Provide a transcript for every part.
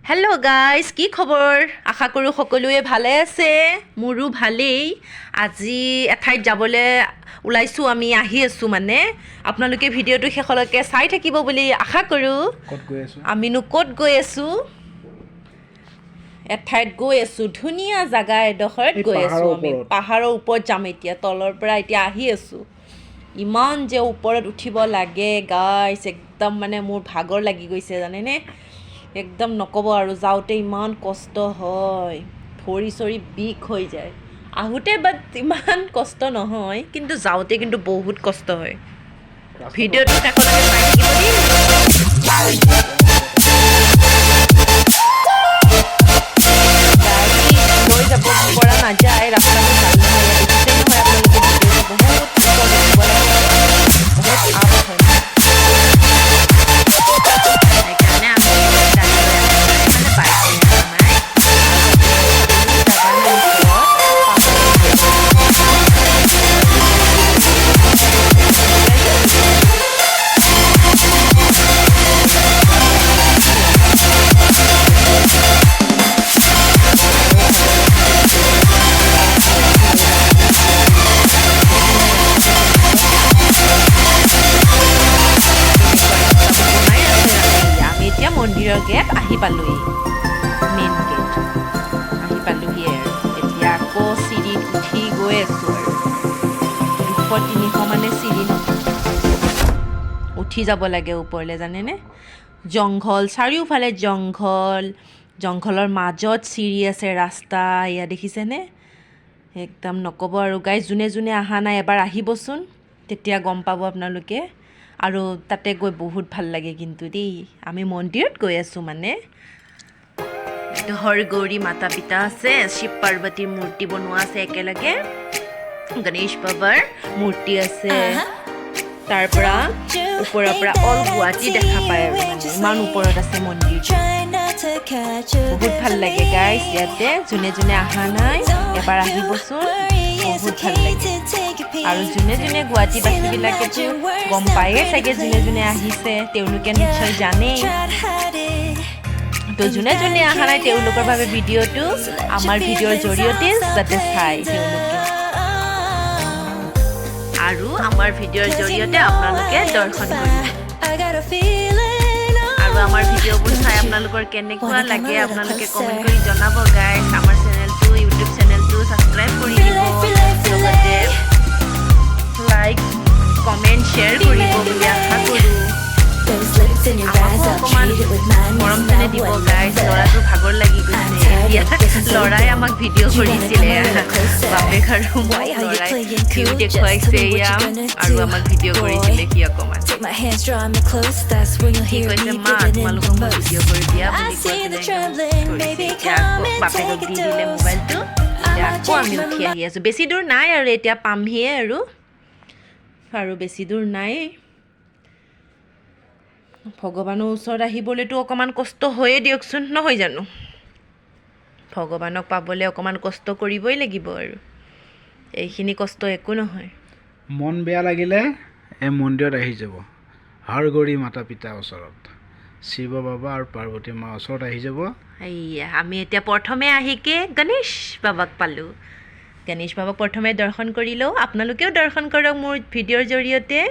Hello guys কি খবৰ আশা কৰো সকলোৱে ভালে আছে মোৰো ভালেই আজি এঠাইত যাবলৈ ওলাইছো আমি আহি আছো মানে আপোনালোকে ভিডিওটো শেষলৈকে চাই থাকিব বুলি আশা কৰো আমিনো ক'ত গৈ আছো এঠাইত গৈ আছো ধুনীয়া জাগা এডখৰত গৈ আছো আমি পাহাৰৰ ওপৰত যাম এতিয়া তলৰ পৰা এতিয়া আহি আছো ইমান যে ওপৰত উঠিব লাগে গাইস একদম মানে মোৰ ভাগৰ লাগি গৈছে জানেনে एकदम नकब और जाते इमान कष्ट है भरी सरी बिक हो जाए आहूते बात इमान कष्ट নহয় কিন্তু যাওতে কিন্তু বহুত কষ্ট হয় ভিডিওটো শেষলৈকে চাই থাকিব লৈ যাব পৰা নাযায় ৰাস্তাটো ভাল নহয় দেখিছে নহয় আপোনালোকে ভিডিওটো বহুত কষ্ট দেখিব লাগে বহুত আপ হয় মন্দিৰৰ গেট আহি পালোই মেইন গেট আহি পালোহি আৰু এতিয়া আকৌ চিৰিত উঠি গৈ আছো আৰু 200-300 মানে চিৰি উঠি যাব লাগে ওপৰলৈ জানেনে জংঘল চাৰিওফালে জংঘলৰ মাজত চিৰি আছে ৰাস্তা ইয়া দেখিছেনে একদম নকব আৰু গাইজ যোনে যোনে আহা নাই এবাৰ আহিবচোন তেতিয়া গম পাব আপোনালোকে আৰু তাতে গৈ বহুত ভাল লাগে কিন্তু দেই আমি মন্দিৰত গৈ আছো মানে হৰ গৌৰী মাতা পিতা আছে শিৱ পাৰ্বতীৰ মূৰ্তি বনোৱা আছে একেলগে গণেশ বাবাৰ মূৰ্তি আছে তাৰ পৰা ওপৰৰ পৰা অল গুৱাহাটী দেখা পায় আৰু ইমান ওপৰত আছে মন্দিৰ বহুত ভাল লাগে গাইজ ইয়াতে যোনে যোনে আহা নাই এবাৰ আহিবচোন বহুত ভাল লাগে আৰু যোনে যোনে গুৱাহাটীবাসীবিলাকেতো গম পায়ে চাগে যোনে যোনে আহিছে তেওঁলোকে নিশ্চয় জানেই তো যোনে যোনে অহা নাই তেওঁলোকৰ বাবে ভিডিঅ'টো আমাৰ ভিডিঅ'ৰ জৰিয়তে যাতে চাই তেওঁলোকে আৰু আমাৰ ভিডিঅ'ৰ জৰিয়তে আপোনালোকে দৰ্শন কৰিব আৰু আমাৰ ভিডিঅ'বোৰ চাই আপোনালোকৰ কেনেকুৱা লাগে আপোনালোকে কমেণ্ট কৰি জনাব গাইজ আমাৰ চেনেলটো ইউটিউব চেনেলটো ছাবস্ক্ৰাইব কৰি দিব লগতে লাইক কমেণ্ট শ্বেয়াৰ কৰিব বুলি আশা কৰোঁ মৰম চেনে দিব গাইজ ল'ৰাটোৰ ভাগৰ লাগি গৈছে ল'ৰাই আমাক ভিডিঅ' কৰিছিলে বাপেক আৰু মই ল'ৰাই ভিউ দেখুৱাইছে এয়া আৰু আমাক ভিডিঅ' কৰিছিলে সি অকণমান সি কৈছে মা তোমালোকক মই ভিডিঅ' কৰি দিয়া বুলি কৈছিলে এতিয়া আকৌ বাপেকক দি দিলে মোবাইলটো এতিয়া আকৌ আমি উঠি আহি আছোঁ বেছি দূৰ নাই আৰু এতিয়া পামহিয়ে আৰু বেছি দূৰ নাই ভগৱানৰ ওচৰত আহিবলৈতো অকণমান কষ্ট হৈয়ে দিয়কচোন নহয় জানো ভগৱানক পাবলৈ অকণমান কষ্ট কৰিবই লাগিব আৰু এইখিনি কষ্ট একো নহয় মন বেয়া লাগিলে এই মন্দিৰত আহি যাব হৰ গৌৰী মাতা পিতাৰ ওচৰত শিৱ বাবা আৰু পাৰ্বতী মাৰ ওচৰত আহি যাব এইয়া আমি এতিয়া প্ৰথমে আহিকে গণেশ বাবাক পালোঁ গণেশ বাবাক প্ৰথমে দৰ্শন কৰি লওঁ আপোনালোকেও দৰ্শন কৰক মোৰ ভিডিঅ'ৰ জৰিয়তে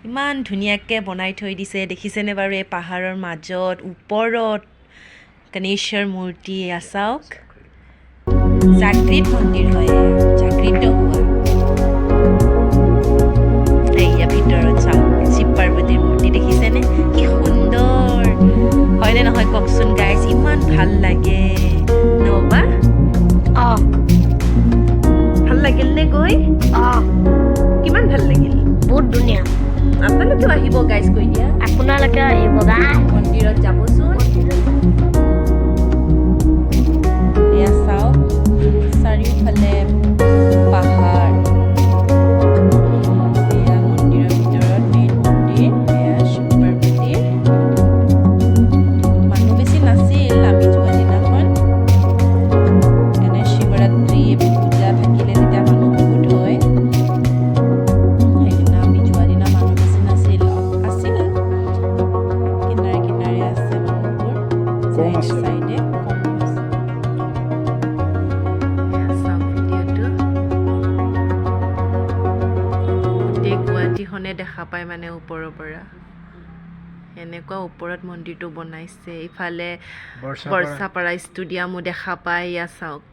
ইমান ধুনীয়াকৈ বনাই থৈ দিছে দেখিছেনে বাৰু এই পাহাৰৰ মাজত ওপৰত গণেশৰ মূৰ্তি চাওক জাগৃত মন্দিৰ হয় জাগৃত হোৱা এইয়া ভিতৰত চাওক শিৱ পাৰ্বতীৰ মূৰ্তি দেখিছেনে কি সুন্দৰ হয়নে নহয় কওকচোন গাইজ ইমান ভাল লাগে নবা ভাল লাগিল নে গৈ কিমান ভাল লাগিল বহুত ধুনীয়া আপোনালোকেও আহিব গাইজ কৈ দিয়া আপোনালোকে আহিব গাইজ মন্দিৰত যাবচোন এয়া চাওক চাৰিওফালে পাহাৰ এয়া মন্দিৰৰ ভিতৰত মেইন মন্দিৰ এয়া শিৱ পাৰ্বতীৰ মানুহ বেছি নাছিল আমি যোৱা দিনাখন এনে শিৱৰাত্ৰি পূজা থাকিলে তেতিয়া মানুহ বহুত হয় সেইদিনা আমি যোৱা দিনা মানুহ বেছি নাছিল আছিল কিনাৰে কিনাৰে আছে কম আছে। চাইডে কম আছে। এয়া চাওক ভিডিঅ'টো। গোটেই গুৱাহাটীখনে দেখা পায় মানে ওপৰৰ পৰা। এনেকুৱা ওপৰত মন্দিৰটো বনাইছে। ইফালে বৰ্ষাপাৰা ষ্টেডিয়ামো দেখা পায়। এয়া চাওক।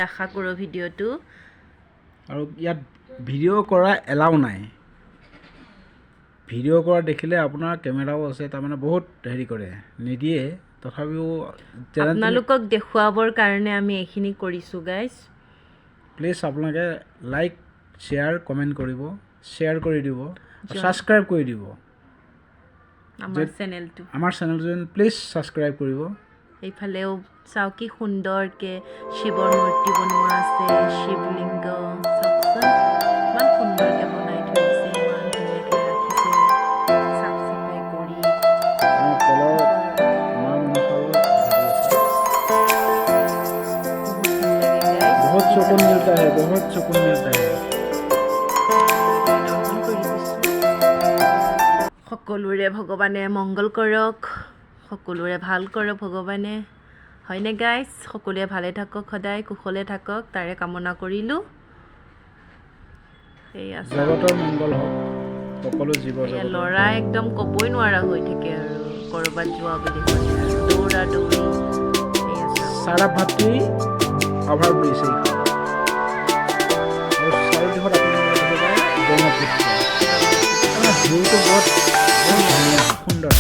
আশা কৰোঁ ভিডিঅ'টো। আৰু ইয়াত ভিডিঅ' কৰা এলাও নাই। ভিডিঅ' কৰা দেখিলে আপোনাৰ কেমেৰাও আছে, তাৰমানে বহুত হেৰি কৰে, নিদিয়ে। তথাপিও আপোনালোকক দেখুৱাবৰ কাৰণে আমি এইখিনি কৰিছোঁ গাইজ। প্লিজ আপোনালোকে লাইক, শ্বেয়াৰ, কমেণ্ট কৰিব, শ্বেয়াৰ কৰি দিব, ছাবস্ক্ৰাইব কৰি দিব আমাৰ চেনেলটো। আমাৰ চেনেলটো প্লিজ ছাবস্ক্ৰাইব কৰিব। এইফালেও চাওক কি সুন্দৰকৈ শিৱৰ মূৰ্তি বনোৱা আছে, শিৱলিংগ চাওকচোন ইমান সুন্দৰকৈ বনাই থৈছে, ইমান ধুনীয়াকৈ ৰাখিছে চাফ চাফাই কৰি। बहुत सुकून मिलता है, बहुत सुकून मिलता है। সকলোৰে ভগৱানে মংগল কৰক, সকলোৰে ভাল কৰক ভগৱানে, হয়নে গাইজ? সকলোৱে ভালে থাকক, সদায় কুশলে থাকক, তাৰে কামনা কৰিলোঁ। জগতৰ মংগল হওক, সকলো জীৱ জগতৰ। ল'ৰা একদম ক'বই নোৱাৰা হৈ থাকে আৰু ক'ৰবাত যোৱা বুলি ক'লে দৌৰা দৌৰি। চাৰা ভাতৃ অভাৰ ব্ৰিজ আৰু চাৰিদিশত আপোনালোকে ব্ৰহ্মপুত্ৰ ভিউটো বহুত ধুনীয়া সুন্দৰ।